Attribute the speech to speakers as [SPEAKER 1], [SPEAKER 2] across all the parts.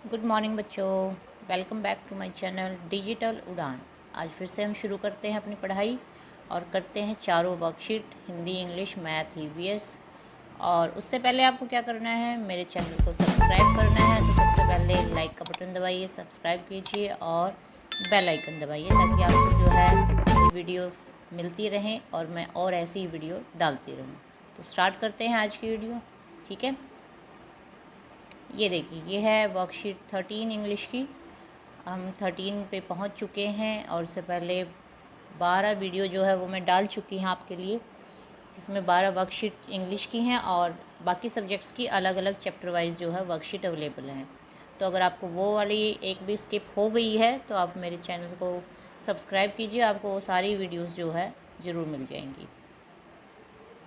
[SPEAKER 1] Good morning बच्चों। Welcome back to my channel Digital Udaan. आज फिर से हम शुरू करते हैं अपनी पढ़ाई और करते हैं चारों worksheet Hindi, English, math, EVS. और उससे पहले आपको क्या करना है, मेरे चैनल को सब्सक्राइब करना है। तो सबसे पहले लाइक का बटन दबाइए, सब्सक्राइब कीजिए और बेल आइकन दबाइए ताकि आपको जो है मेरी वीडियो मिलती रहें और मैं और ऐसी ही वीडियो डालती रहूँ। तो स्टार्ट करते हैं आज की वीडियो, ठीक है। ये देखिए, ये है वर्कशीट 13 इंग्लिश की। हम 13 पे पहुंच चुके हैं और इससे पहले 12 वीडियो जो है वो मैं डाल चुकी हूँ आपके लिए, जिसमें 12 वर्कशीट इंग्लिश की हैं और बाकी सब्जेक्ट्स की अलग अलग चैप्टर वाइज जो है वर्कशीट अवेलेबल हैं। तो अगर आपको वो वाली एक भी स्किप हो गई है तो आप मेरे चैनल को सब्सक्राइब कीजिए, आपको वो सारी वीडियोज़ जो है ज़रूर मिल जाएंगी।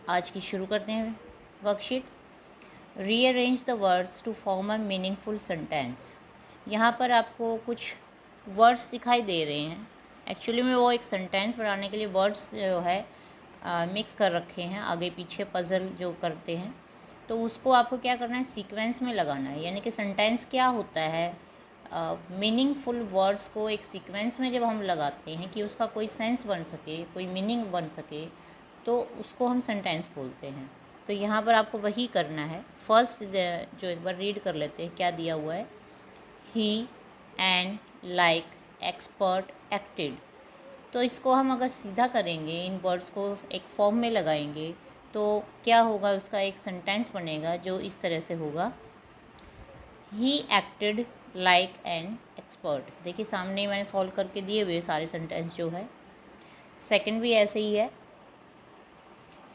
[SPEAKER 1] आज की शुरू करते हैं worksheet. Rearrange the words to form a meaningful sentence. यहाँ पर आपको कुछ वर्ड्स दिखाई दे रहे हैं। एक्चुअली में वो एक सेंटेंस बनाने के लिए वर्ड्स जो है मिक्स कर रखे हैं, आगे पीछे पज़ल जो करते हैं। तो उसको आपको क्या करना है, सीक्वेंस में लगाना है। यानी कि सेंटेंस क्या होता है, मीनिंगफुल वर्ड्स को एक सीक्वेंस में जब हम लगाते हैं कि उसका कोई सेंस बन सके, कोई मीनिंग बन सके, तो उसको हम सेंटेंस बोलते हैं। तो यहाँ पर आपको वही करना है। फर्स्ट जो एक बार रीड कर लेते हैं क्या दिया हुआ है। ही एंड लाइक एक्सपर्ट एक्टेड। तो इसको हम अगर सीधा करेंगे, इन वर्ड्स को एक फॉर्म में लगाएंगे, तो क्या होगा, उसका एक सेंटेंस बनेगा जो इस तरह से होगा। He acted like an expert. देखिए सामने मैंने सॉल्व करके दिए हुए सारे सेंटेंस जो है। सेकंड भी ऐसे ही है।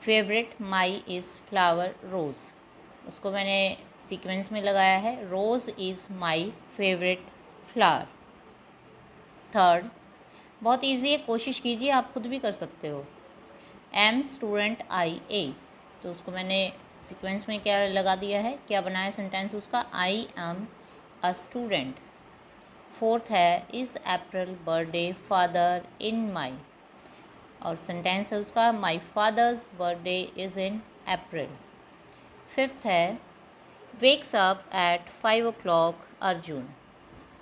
[SPEAKER 1] Favourite my is flower rose, उसको मैंने सीक्वेंस में लगाया है। Rose is my favourite flower. Third बहुत इजी है, कोशिश कीजिए, आप खुद भी कर सकते हो। एम स्टूडेंट आई ए, तो उसको मैंने सीक्वेंस में क्या लगा दिया है, क्या बनाया सेंटेंस उसका, I am a student. Fourth है, is April birthday father in my, और सेंटेंस है उसका, my father's birthday is in April. Fifth है, wakes up at 5 o'clock Arjun,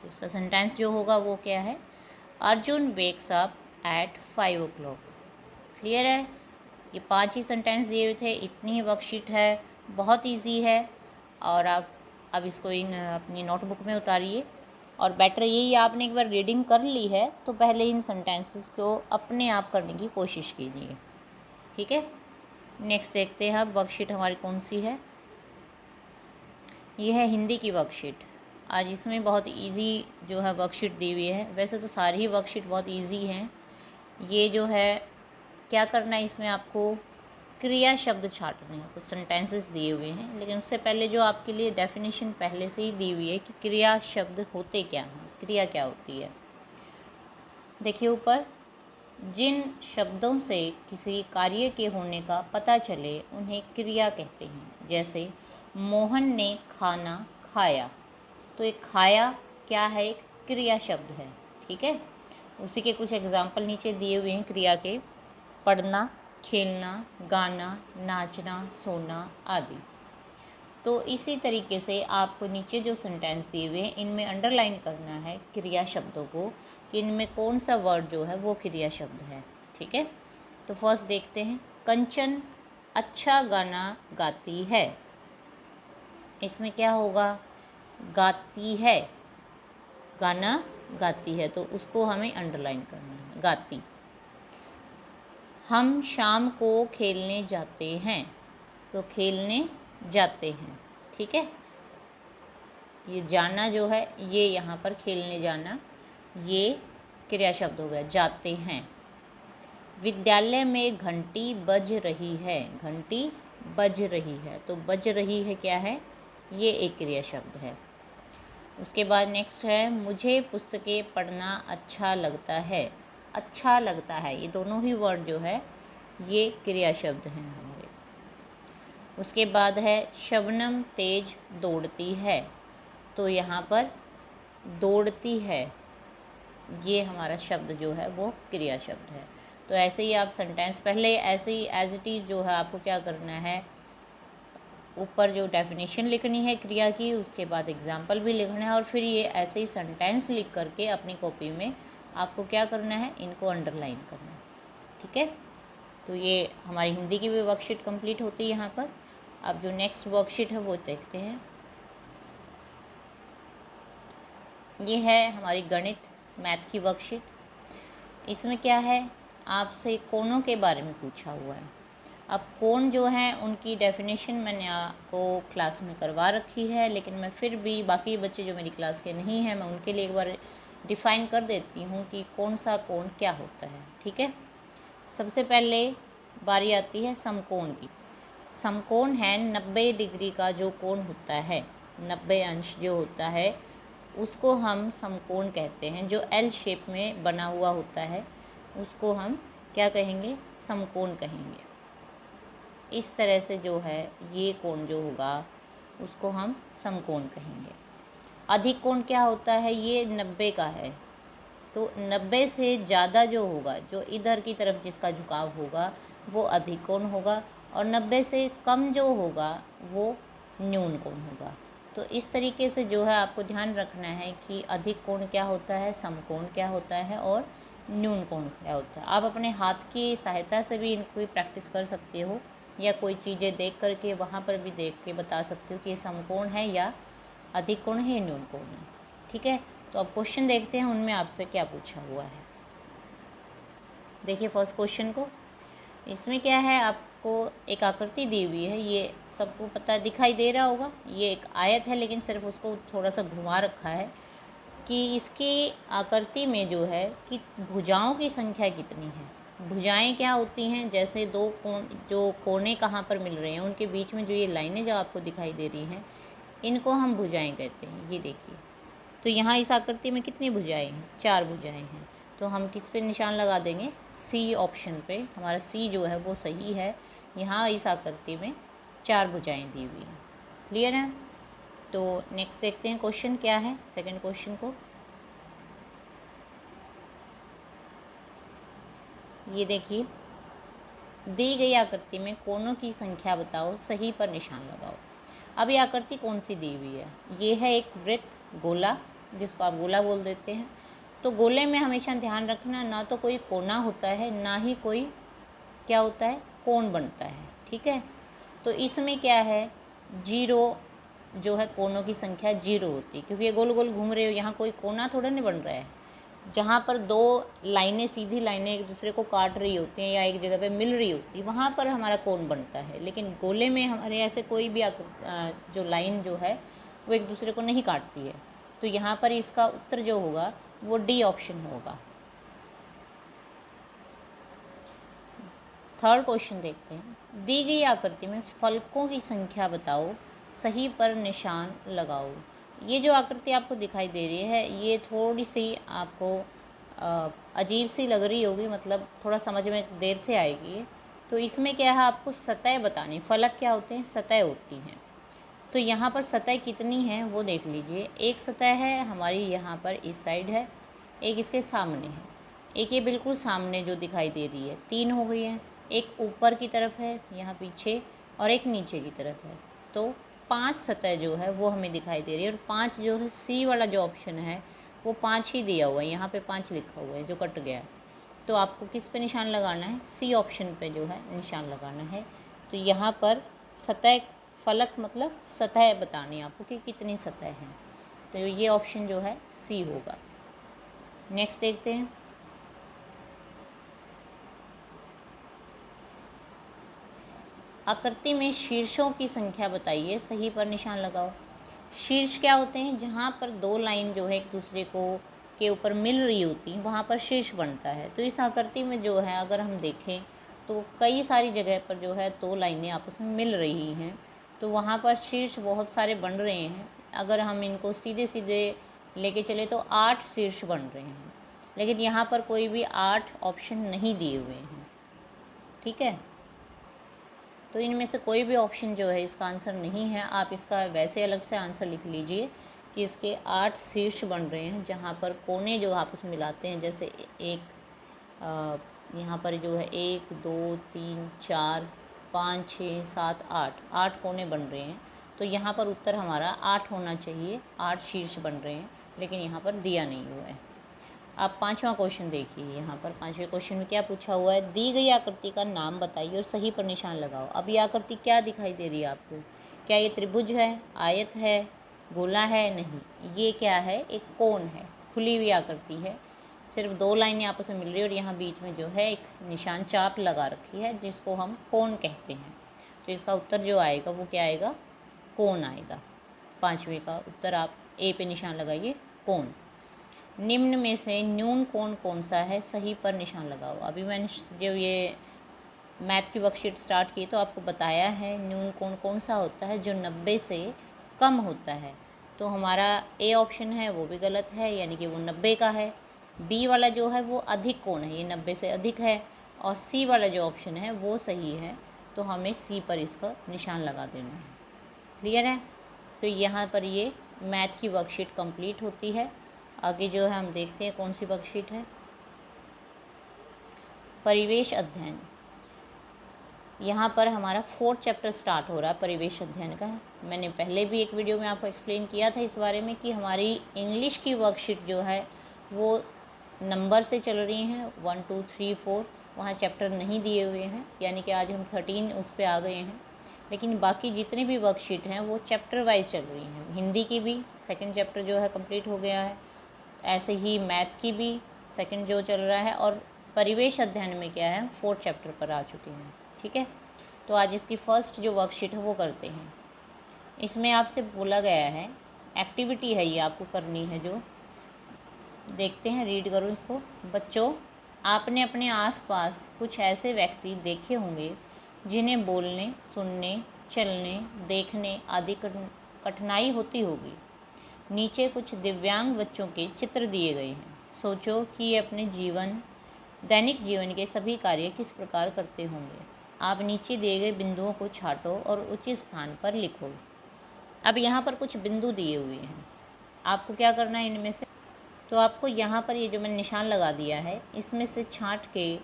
[SPEAKER 1] तो उसका सेंटेंस जो होगा वो क्या है, Arjun wakes up at 5 o'clock। Clear है। ये 5 ही सेंटेंस दिए हुए थे, इतनी ही वर्कशीट है, बहुत इजी है। और आप अब इसको इन अपनी नोटबुक में उतारिए। और बेटर यही, आपने एक बार रीडिंग कर ली है तो पहले इन सेंटेंसेस को अपने आप करने की कोशिश कीजिए, ठीक है। नेक्स्ट देखते हैं अब वर्कशीट हमारी कौन सी है। ये है हिंदी की वर्कशीट। आज इसमें बहुत इजी जो है वर्कशीट दी हुई है। वैसे तो सारी ही वर्कशीट बहुत इजी हैं। ये जो है क्या करना है, इसमें आपको क्रिया शब्द छाटने हैं। कुछ सेंटेंसेस दिए हुए हैं, लेकिन उससे पहले जो आपके लिए डेफिनेशन पहले से ही दी हुई है कि क्रिया शब्द होते क्या हैं, क्रिया क्या होती है। देखिए ऊपर, जिन शब्दों से किसी कार्य के होने का पता चले उन्हें क्रिया कहते हैं। जैसे मोहन ने खाना खाया, तो एक खाया क्या है, एक क्रिया शब्द है, ठीक है। उसी के कुछ एग्जाम्पल नीचे दिए हुए हैं क्रिया के, पढ़ना, खेलना, गाना, नाचना, सोना आदि। तो इसी तरीके से आपको नीचे जो सेंटेंस दिए हुए हैं इनमें अंडरलाइन करना है क्रिया शब्दों को, कि इनमें कौन सा वर्ड जो है वो क्रिया शब्द है, ठीक है। तो फर्स्ट देखते हैं, कंचन अच्छा गाना गाती है। इसमें क्या होगा, गाती है, गाना गाती है, तो उसको हमें अंडरलाइन करना है, गाती। हम शाम को खेलने जाते हैं, तो खेलने जाते हैं, ठीक है। ये जाना जो है, ये यहाँ पर खेलने जाना, ये क्रिया शब्द हो गया, जाते हैं। विद्यालय में घंटी बज रही है, घंटी बज रही है, तो बज रही है क्या है, ये एक क्रिया शब्द है। उसके बाद नेक्स्ट है, मुझे पुस्तकें पढ़ना अच्छा लगता है। अच्छा लगता है, ये दोनों ही वर्ड जो है ये क्रिया शब्द हैं हमारे। उसके बाद है, शबनम तेज दौड़ती है, तो यहाँ पर दौड़ती है, ये हमारा शब्द जो है वो क्रिया शब्द है। तो ऐसे ही आप सेंटेंस पहले ऐसे ही एज इट इज़ जो है आपको क्या करना है, ऊपर जो डेफिनेशन लिखनी है क्रिया की, उसके बाद एग्जाम्पल भी लिखना है, और फिर ये ऐसे ही सेंटेंस लिख करके अपनी कॉपी में आपको क्या करना है, इनको अंडरलाइन करना है। ठीक है, तो ये हमारी हिंदी की भी वर्कशीट कंप्लीट होती है यहाँ पर। अब जो नेक्स्ट वर्कशीट है वो देखते हैं। ये है हमारी गणित मैथ की वर्कशीट। इसमें क्या है, आपसे कोणों के बारे में पूछा हुआ है। अब कोण जो है उनकी डेफिनेशन मैंने आपको क्लास में करवा रखी है, लेकिन मैं फिर भी बाकी बच्चे जो मेरी क्लास के नहीं हैं, मैं उनके लिए एक बार डिफ़ाइन कर देती हूँ कि कौन सा कोण क्या होता है। ठीक है, सबसे पहले बारी आती है समकोण की। समकोण है 90 डिग्री का जो कोण होता है, 90 अंश जो होता है उसको हम समकोण कहते हैं। जो एल शेप में बना हुआ होता है उसको हम क्या कहेंगे, समकोण कहेंगे। इस तरह से जो है ये कोण जो होगा उसको हम समकोण कहेंगे। अधिक कोण क्या होता है, ये 90 का है, तो 90 से ज़्यादा जो होगा, जो इधर की तरफ जिसका झुकाव होगा वो अधिक कोण होगा, और 90 से कम जो होगा वो न्यून कोण होगा। तो इस तरीके से जो है आपको ध्यान रखना है कि अधिक कोण क्या होता है, समकोण क्या होता है, और न्यून कोण क्या होता है। आप अपने हाथ की सहायता से भी इनको प्रैक्टिस कर सकते हो, या कोई चीज़ें देख करके वहाँ पर भी देख के बता सकते हो कि ये समकोण है या अधिक कोण है या न्यून कोण है। ठीक है, तो अब क्वेश्चन देखते हैं उनमें आपसे क्या पूछा हुआ है। देखिए फर्स्ट क्वेश्चन को, इसमें क्या है, आपको एक आकृति दी हुई है, ये सबको पता दिखाई दे रहा होगा। ये एक आयत है, लेकिन सिर्फ उसको थोड़ा सा घुमा रखा है कि इसकी आकृति में जो है कि भुजाओं की संख्या कितनी है। भुजाएं क्या होती हैं, जैसे दो कोण, जो कोने कहाँ पर मिल रहे हैं उनके बीच में जो ये लाइनें जो आपको दिखाई दे रही हैं, इनको हम भुजाएं कहते हैं। ये देखिए, तो यहाँ इस आकृति में कितनी भुजाएं हैं, 4 भुजाएं हैं। तो हम किस पे निशान लगा देंगे, सी ऑप्शन पे। हमारा सी जो है वो सही है। यहाँ इस आकृति में 4 भुजाएं दी हुई हैं। क्लियर है, तो नेक्स्ट देखते हैं क्वेश्चन क्या है। सेकंड क्वेश्चन को ये देखिए, दी गई आकृति में कोणों की संख्या बताओ, सही पर निशान लगाओ। अब ये आकृति कौन सी दी हुई है, ये है एक वृत्त, गोला, जिसको आप गोला बोल देते हैं। तो गोले में हमेशा ध्यान रखना, ना तो कोई कोना होता है, ना ही कोई क्या होता है, कोण बनता है। ठीक है, तो इसमें क्या है, 0 जो है, कोनों की संख्या 0 होती है, क्योंकि ये गोल गोल घूम रहे हो, यहाँ कोई कोना थोड़ा नहीं बन रहा है। जहाँ पर 2 लाइनें, सीधी लाइनें एक दूसरे को काट रही होती हैं या एक जगह पे मिल रही होती है, वहाँ पर हमारा कोण बनता है। लेकिन गोले में हमारे ऐसे कोई भी जो लाइन जो है वो एक दूसरे को नहीं काटती है। तो यहाँ पर इसका उत्तर जो होगा वो डी ऑप्शन होगा। थर्ड क्वेश्चन देखते हैं, दी गई आकृति में फलकों की संख्या बताओ, सही पर निशान लगाओ। ये जो आकृति आपको दिखाई दे रही है, ये थोड़ी सी आपको अजीब सी लग रही होगी, मतलब थोड़ा समझ में देर से आएगी। तो इसमें क्या है, आपको सतह बतानी। फलक क्या होते हैं, सतह होती हैं। तो यहाँ पर सतह कितनी है वो देख लीजिए। एक सतह है हमारी यहाँ पर इस साइड है, एक इसके सामने है, एक ये बिल्कुल सामने जो दिखाई दे रही है, 3 हो गई है। एक ऊपर की तरफ है यहाँ पीछे, और एक नीचे की तरफ है। तो 5 सतह जो है वो हमें दिखाई दे रही है। और 5 जो है, सी वाला जो ऑप्शन है वो 5 ही दिया हुआ है, यहाँ पे 5 लिखा हुआ है जो कट गया। तो आपको किस पे निशान लगाना है, सी ऑप्शन पे जो है निशान लगाना है। तो यहाँ पर सतह, फलक मतलब सतह बतानी है आपको कि कितनी सतह हैं। तो ये ऑप्शन जो है सी होगा। नेक्स्ट देखते हैं, आकृति में शीर्षों की संख्या बताइए, सही पर निशान लगाओ। शीर्ष क्या होते हैं, जहाँ पर 2 लाइन जो है एक दूसरे को के ऊपर मिल रही होती हैं, वहाँ पर शीर्ष बनता है। तो इस आकृति में जो है अगर हम देखें तो कई सारी जगह पर जो है 2 लाइनें आपस में मिल रही हैं, तो वहाँ पर शीर्ष बहुत सारे बन रहे हैं। अगर हम इनको सीधे सीधे लेके चले तो 8 शीर्ष बन रहे हैं, लेकिन यहाँ पर कोई भी 8 ऑप्शन नहीं दिए हुए हैं। ठीक है, तो इनमें से कोई भी ऑप्शन जो है इसका आंसर नहीं है। आप इसका वैसे अलग से आंसर लिख लीजिए कि इसके 8 शीर्ष बन रहे हैं, जहाँ पर कोने जो आपस में मिलाते हैं, जैसे एक यहाँ पर जो है 1 2 3 4 5, 6, 7, 8 कोने बन रहे हैं। तो यहाँ पर उत्तर हमारा 8 होना चाहिए, 8 शीर्ष बन रहे हैं, लेकिन यहाँ पर दिया नहीं हुआ है। अब 5वां क्वेश्चन देखिए, यहाँ पर 5वें क्वेश्चन में क्या पूछा हुआ है, दी गई आकृति का नाम बताइए और सही पर निशान लगाओ। अब ये आकृति क्या दिखाई दे रही है आपको? क्या ये त्रिभुज है, आयत है, गोला है? नहीं, ये क्या है, एक कोण है, खुली हुई आकृति है। सिर्फ 2 लाइनें आपस में मिल रही है और यहाँ बीच में जो है एक निशान चाप लगा रखी है, जिसको हम कोण कहते हैं। तो इसका उत्तर जो आएगा वो क्या आएगा? कोण आएगा। 5वें का उत्तर आप ए पे निशान लगाइए, कोण। निम्न में से न्यून कोण कौन सा है, सही पर निशान लगाओ। अभी मैंने जब ये मैथ की वर्कशीट स्टार्ट की तो आपको बताया है न्यून कोण कौन सा होता है, जो 90 से कम होता है। तो हमारा ए ऑप्शन है वो भी गलत है, यानी कि वो 90 का है। बी वाला जो है वो अधिक कोण है, ये 90 से अधिक है। और सी वाला जो ऑप्शन है वो सही है, तो हमें सी पर इसका निशान लगा देना है। क्लियर है? तो यहाँ पर ये मैथ की वर्कशीट कंप्लीट होती है। आगे जो है हम देखते हैं कौन सी वर्कशीट है। परिवेश अध्ययन, यहाँ पर हमारा 4th चैप्टर स्टार्ट हो रहा है परिवेश अध्ययन का। मैंने पहले भी एक वीडियो में आपको एक्सप्लेन किया था इस बारे में कि हमारी इंग्लिश की वर्कशीट जो है वो नंबर से चल रही हैं, 1, 2, 3, 4, वहाँ चैप्टर नहीं दिए हुए हैं, यानी कि आज हम 13 उस पर आ गए हैं। लेकिन बाकी जितने भी वर्कशीट हैं वो चैप्टर वाइज चल रही हैं। हिंदी की भी 2nd चैप्टर जो है कंप्लीट हो गया है, ऐसे ही मैथ की भी 2nd जो चल रहा है, और परिवेश अध्ययन में क्या है 4th चैप्टर पर आ चुके हैं। ठीक है, तो आज इसकी फर्स्ट जो वर्कशीट है वो करते हैं। इसमें आपसे बोला गया है, एक्टिविटी है ये आपको करनी है, जो देखते हैं, रीड करो इसको। बच्चों, आपने अपने आसपास कुछ ऐसे व्यक्ति देखे होंगे जिन्हें बोलने, सुनने, चलने, देखने आदि कठिनाई होती होगी। नीचे कुछ दिव्यांग बच्चों के चित्र दिए गए हैं। सोचो कि ये अपने दैनिक जीवन के सभी कार्य किस प्रकार करते होंगे। आप नीचे दिए गए बिंदुओं को छांटो और उचित स्थान पर लिखो। अब यहाँ पर कुछ बिंदु दिए हुए हैं, आपको क्या करना है इनमें से, तो आपको यहाँ पर ये जो मैंने निशान लगा दिया है इसमें से छांट के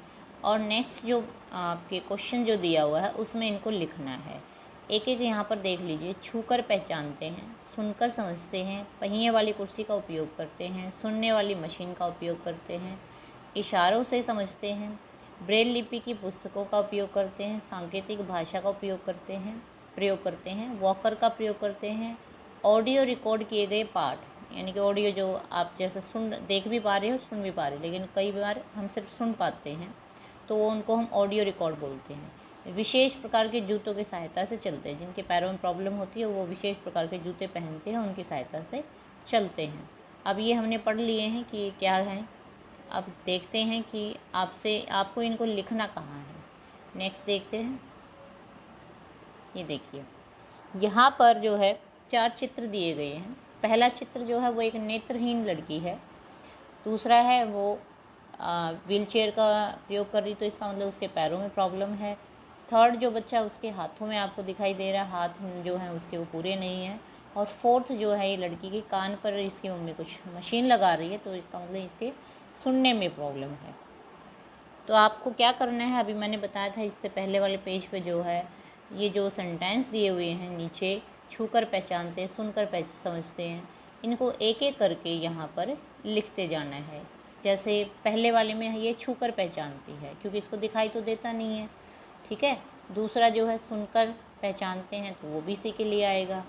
[SPEAKER 1] और नेक्स्ट जो आपके क्वेश्चन जो दिया हुआ है उसमें इनको लिखना है। एक एक यहाँ पर देख लीजिए। छूकर पहचानते हैं, सुनकर समझते हैं, पहिए वाली कुर्सी का उपयोग करते हैं, सुनने वाली मशीन का उपयोग करते हैं, इशारों से समझते हैं, ब्रेल लिपि की पुस्तकों का उपयोग करते हैं, सांकेतिक भाषा का प्रयोग करते हैं, वॉकर का प्रयोग करते हैं, ऑडियो रिकॉर्ड किए गए पाठ, यानी कि ऑडियो जो आप जैसे देख भी पा रहे हो, सुन भी पा रहे हो, लेकिन कई बार हम सिर्फ सुन पाते हैं तो वो उनको हम ऑडियो रिकॉर्ड बोलते हैं। विशेष प्रकार के जूतों की सहायता से चलते हैं, जिनके पैरों में प्रॉब्लम होती है वो विशेष प्रकार के जूते पहनते हैं, उनकी सहायता से चलते हैं। अब ये हमने पढ़ लिए हैं कि ये क्या है। अब देखते हैं कि आपको इनको लिखना कहाँ है। नेक्स्ट देखते हैं। ये देखिए, यहाँ पर जो है 4 चित्र दिए गए हैं। पहला चित्र जो है वो एक नेत्रहीन लड़की है, दूसरा है वो व्हीलचेयर का प्रयोग कर रही, तो इसका मतलब उसके पैरों में प्रॉब्लम है। थर्ड जो बच्चा उसके हाथों में आपको दिखाई दे रहा है, हाथ जो हैं उसके वो पूरे नहीं हैं। और फोर्थ जो है ये लड़की के कान पर इसकी मम्मी कुछ मशीन लगा रही है, तो इसका मतलब इसके सुनने में प्रॉब्लम है। तो आपको क्या करना है, अभी मैंने बताया था इससे पहले वाले पेज पे जो है ये जो सेंटेंस दिए हुए हैं नीचे, छूकर पहचानते, सुनकर समझते हैं, इनको एक एक करके यहाँ पर लिखते जाना है। जैसे पहले वाले में ये छूकर पहचानती है, क्योंकि इसको दिखाई तो देता नहीं है, ठीक है। दूसरा जो है सुनकर पहचानते हैं, तो वो भी इसी के लिए आएगा।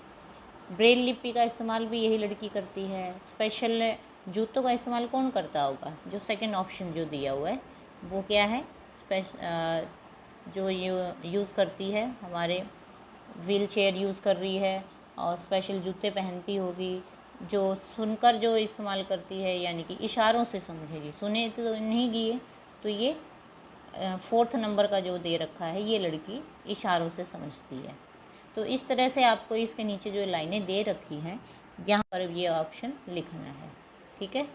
[SPEAKER 1] ब्रेल लिपि का इस्तेमाल भी यही लड़की करती है। स्पेशल जूतों का इस्तेमाल कौन करता होगा, जो सेकंड ऑप्शन जो दिया हुआ है वो क्या है, जो यूज़ करती है, हमारे व्हील चेयर यूज़ कर रही है और स्पेशल जूते पहनती होगी। जो सुनकर जो इस्तेमाल करती है, यानी कि इशारों से समझेगी, सुने तो नहीं गई, तो ये 4th नंबर का जो दे रखा है ये लड़की इशारों से समझती है। तो इस तरह से आपको इसके नीचे जो लाइनें दे रखी हैं यहाँ पर ये ऑप्शन लिखना है, ठीक है।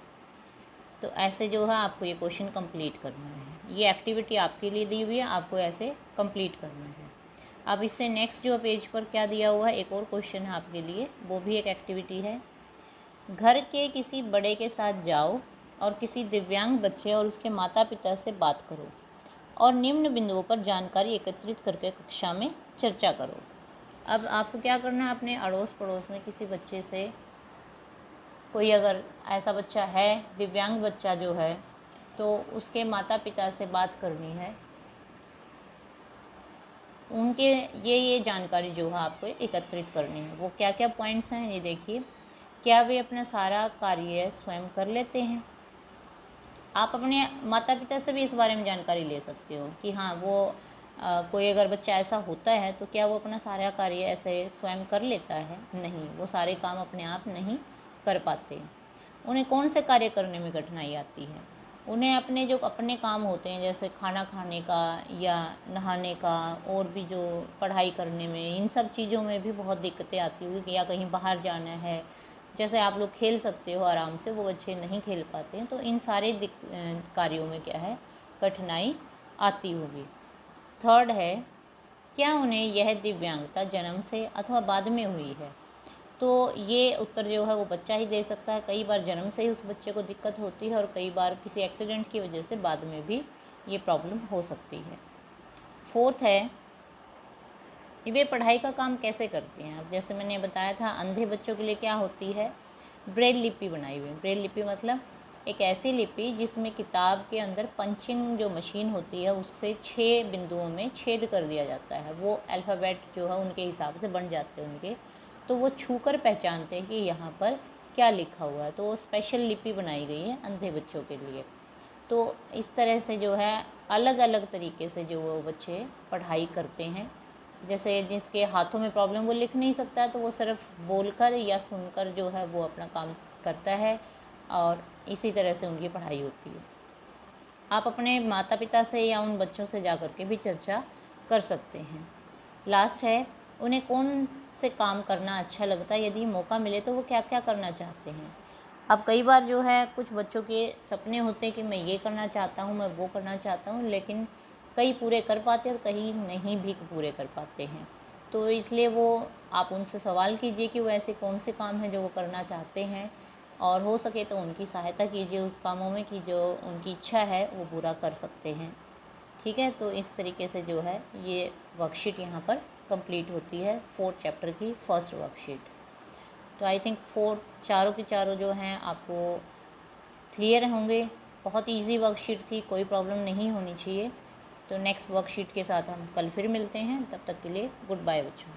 [SPEAKER 1] तो ऐसे जो है आपको ये क्वेश्चन कंप्लीट करना है। ये एक्टिविटी आपके लिए दी हुई है, आपको ऐसे कंप्लीट करना है। अब इससे नेक्स्ट जो पेज पर क्या दिया हुआ है, एक और क्वेश्चन है आपके लिए, वो भी एक एक्टिविटी है। घर के किसी बड़े के साथ जाओ और किसी दिव्यांग बच्चे और उसके माता पिता से बात करो। और निम्न बिंदुओं पर जानकारी एकत्रित करके कक्षा में चर्चा करो। अब आपको क्या करना है, अपने अड़ोस पड़ोस में किसी बच्चे से, कोई अगर ऐसा बच्चा है, दिव्यांग बच्चा जो है, तो उसके माता पिता से बात करनी है। उनके ये जानकारी जो है आपको एकत्रित करनी है। वो क्या क्या पॉइंट्स हैं ये देखिए। क्या वे अपना सारा कार्य स्वयं कर लेते हैं? आप अपने माता पिता से भी इस बारे में जानकारी ले सकते हो कि हाँ वो कोई अगर बच्चा ऐसा होता है तो क्या वो अपना सारा कार्य ऐसे स्वयं कर लेता है? नहीं, वो सारे काम अपने आप नहीं कर पाते। उन्हें कौन से कार्य करने में कठिनाई आती है? उन्हें अपने जो अपने काम होते हैं, जैसे खाना खाने का या नहाने का, और भी जो पढ़ाई करने में, इन सब चीज़ों में भी बहुत दिक्कतें आती हुई, या कहीं बाहर जाना है, जैसे आप लोग खेल सकते हो आराम से, वो बच्चे नहीं खेल पाते हैं, तो इन सारे कार्यों में क्या है, कठिनाई आती होगी। थर्ड है, क्या उन्हें यह दिव्यांगता जन्म से अथवा बाद में हुई है? तो ये उत्तर जो है वो बच्चा ही दे सकता है। कई बार जन्म से ही उस बच्चे को दिक्कत होती है और कई बार किसी एक्सीडेंट की वजह से बाद में भी ये प्रॉब्लम हो सकती है। फोर्थ है, वे पढ़ाई का काम कैसे करते हैं? अब जैसे मैंने बताया था, अंधे बच्चों के लिए क्या होती है, ब्रेल लिपि बनाई हुई। ब्रेल लिपि मतलब एक ऐसी लिपि जिसमें किताब के अंदर पंचिंग जो मशीन होती है उससे 6 बिंदुओं में छेद कर दिया जाता है। वो अल्फ़ाबेट जो है उनके हिसाब से बन जाते हैं उनके, तो वो छूकर पहचानते हैं कि यहाँ पर क्या लिखा हुआ है। तो वो स्पेशल लिपि बनाई गई है अंधे बच्चों के लिए। तो इस तरह से जो है अलग अलग तरीके से जो वो बच्चे पढ़ाई करते हैं। जैसे जिसके हाथों में प्रॉब्लम, वो लिख नहीं सकता, तो वो सिर्फ बोलकर या सुनकर जो है वो अपना काम करता है, और इसी तरह से उनकी पढ़ाई होती है। आप अपने माता पिता से या उन बच्चों से जा कर के भी चर्चा कर सकते हैं। लास्ट है, उन्हें कौन से काम करना अच्छा लगता है? यदि मौका मिले तो वो क्या क्या करना चाहते हैं? अब कई बार जो है कुछ बच्चों के सपने होते हैं कि मैं ये करना चाहता हूँ, मैं वो करना चाहता हूँ, लेकिन कई पूरे कर पाते हैं और कहीं नहीं भी पूरे कर पाते हैं। तो इसलिए वो आप उनसे सवाल कीजिए कि वो ऐसे कौन से काम हैं जो वो करना चाहते हैं, और हो सके तो उनकी सहायता कीजिए उस कामों में कि जो उनकी इच्छा है वो पूरा कर सकते हैं। ठीक है, तो इस तरीके से जो है ये वर्कशीट यहाँ पर कंप्लीट होती है, 4th चैप्टर की फर्स्ट वर्कशीट। तो आई थिंक चारों के चारों जो हैं आपको क्लियर होंगे। बहुत इजी वर्कशीट थी, कोई प्रॉब्लम नहीं होनी चाहिए। तो नेक्स्ट वर्कशीट के साथ हम कल फिर मिलते हैं, तब तक के लिए गुड बाय बच्चों।